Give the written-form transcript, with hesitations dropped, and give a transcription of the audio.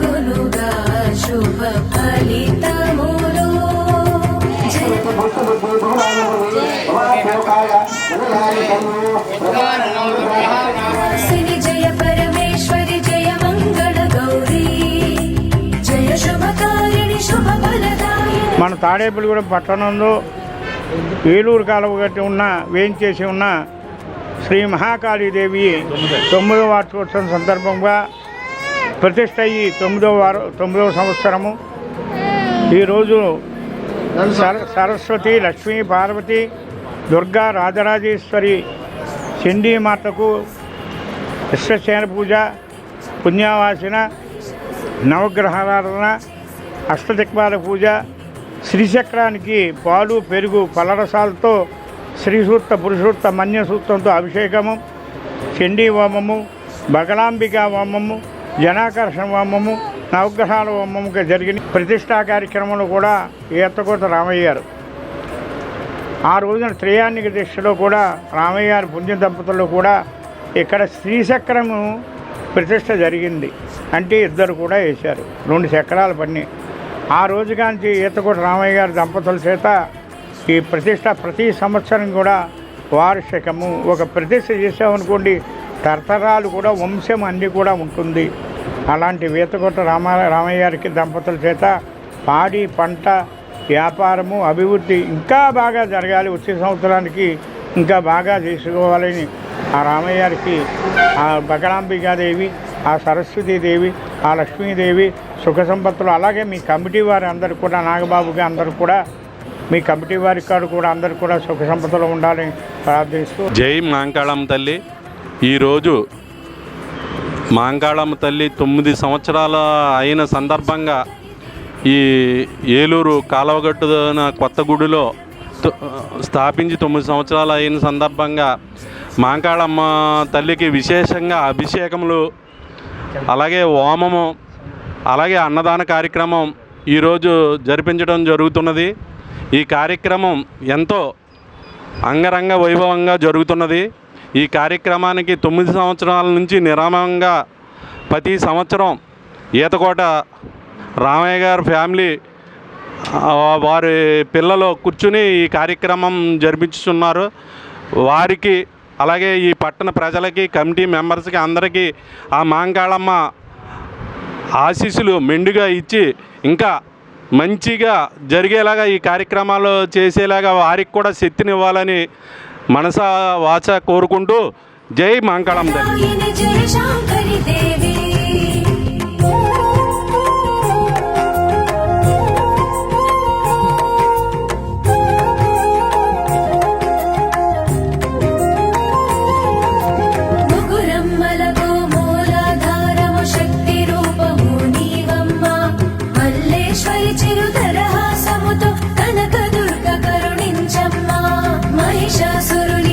కలుగునుగా శుభ ఫలితములు సిని జయ పరమేశ్వరి జయ మంగళ గౌరీ జయ శుభకారిణి శుభ ఫలదాయిని. మన తాడేపల్లిగూడెం పట్టణంలో ఏలూరు కాలువ గట్టి ఉన్న వేయించేసి ఉన్న శ్రీ మహాకాళీదేవి 9వ వార్షికోత్సవం సందర్భంగా ప్రతిష్ట అయ్యి 9వ సంవత్సరము. ఈరోజు సరస్వతి, లక్ష్మీ, పార్వతి, దుర్గా, రాజరాజేశ్వరి, చండీమాతకు విశ్వసేన పూజ, పుణ్యవాసిన, నవగ్రహారాధన, అష్టదిక్పాల పూజ, శ్రీచక్రానికి పాలు, పెరుగు, ఫలరసాలతో శ్రీసూక్త, పురుషూక్త, మన్యసూక్తంతో అభిషేకము, చండీ హోమము, బగలాంబికా హోమము, జనాకర్షణ హోమము, నవగ్రహాల హోమముగా జరిగిన ప్రతిష్టా కార్యక్రమంలో కూడా ఈతకోట రామయ్య గారు ఆ రోజున త్రయాణిక దీక్షలో కూడా రామయ్య గారి పుణ్య దంపతుల్లో కూడా ఇక్కడ శ్రీచక్రము ప్రతిష్ట జరిగింది. అంటే ఇద్దరు కూడా వేశారు, 2 చక్రాలు పన్ని. ఆ రోజు కాంచి ఈతకోట రామయ్య గారి దంపతుల చేత ఈ ప్రతిష్ట ప్రతి సంవత్సరం కూడా వార్షికము. ఒక ప్రతిష్ట చేసామనుకోండి తరతరాలు కూడా వంశం అన్నీ కూడా ఉంటుంది. అలాంటి ఈతకోట రామయ్య గారికి దంపతుల చేత పాడి పంట వ్యాపారము అభివృద్ధి ఇంకా బాగా జరగాలి, వచ్చే సంవత్సరానికి ఇంకా బాగా చేసుకోవాలని ఆ రామయ్య గారికి ఆ బగలాంబికాదేవి, ఆ సరస్వతీదేవి, ఆ లక్ష్మీదేవి సుఖ సంపత్తులు, అలాగే మీ కమిటీ వారి అందరూ కూడా, నాగబాబుగా అందరూ కూడా, మీ కమిటీ వారి కాడు కూడా అందరూ కూడా సుఖ సంపదలు ఉండాలని ప్రార్థిస్తూ. జై మాంకాళమ్మ తల్లి. ఈరోజు మాంకాళమ్మ తల్లి 9 సంవత్సరాల అయిన సందర్భంగా ఈ ఏలూరు కాలువగట్టున కొత్త గుడిలో స్థాపించి 9 సంవత్సరాలు అయిన సందర్భంగా మాంకాళమ్మ తల్లికి విశేషంగా అభిషేకములు, అలాగే హోమము, అలాగే అన్నదాన కార్యక్రమం ఈరోజు జరిపించడం జరుగుతున్నది. ఈ కార్యక్రమం ఎంతో అంగరంగ వైభవంగా జరుగుతున్నది. ఈ కార్యక్రమానికి 9 సంవత్సరాల నుంచి నిరామంగా ప్రతి సంవత్సరం ఈతకోట రామయ్య గారి ఫ్యామిలీ వారి పిల్లలు కూర్చుని ఈ కార్యక్రమం జరిపించుతున్నారు. వారికి అలాగే ఈ పట్టణ ప్రజలకి, కమిటీ మెంబర్స్కి అందరికీ ఆ మాంకాళమ్మ ఆశీస్సులు మెండుగా ఇచ్చి ఇంకా మంచిగా జరిగేలాగా ఈ కార్యక్రమాలు చేసేలాగా వారికి కూడా శక్తినివ్వాలని మనసా వాచ కోరుకుంటూ జై మాంకాళమ్మ తల్లి.